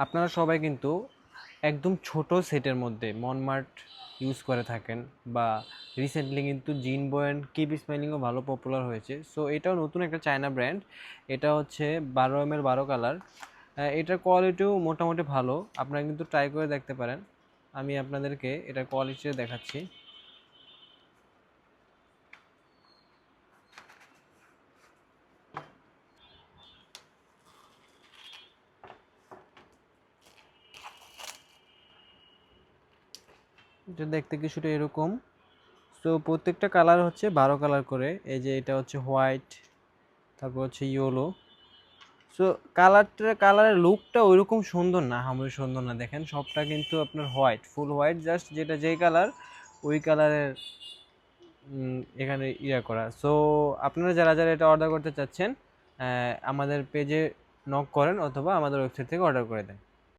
আপনারা সবাই কিন্তু একদম ছোট সেটের মধ্যে মনমার্ট ইউজ করে থাকেন, বা রিসেন্টলি কিন্তু জিন বয়েন কিপ স্মাইলিংও ভালো পপুলার হয়েছে। সো এটাও নতুন একটা চায়না ব্র্যান্ড। এটা হচ্ছে 12 ml 12 কালার। এটার কোয়ালিটিও মোটামুটি ভালো, আপনারা কিন্তু ট্রাই করে দেখতে পারেন। আমি আপনাদেরকে এটার কোয়ালিটি দেখাচ্ছি। এটা দেখতে কিছুটা এরকম। সো প্রত্যেকটা কালার হচ্ছে 12 কালার করে। এই যে এটা হচ্ছে হোয়াইট, তারপর হচ্ছে ইয়েলো। সো কালারের লুকটা ওইরকম সুন্দর না, আহামরি সুন্দর না। দেখেন সবটা কিন্তু আপনার হোয়াইট, ফুল হোয়াইট, জাস্ট যেটা যেই কালার ওই কালারের এখানে করা। সো আপনারা যারা যারা এটা অর্ডার করতে চাচ্ছেন, আমাদের পেজে নক করেন অথবা আমাদের ওয়েবসাইট থেকে অর্ডার করে দেন।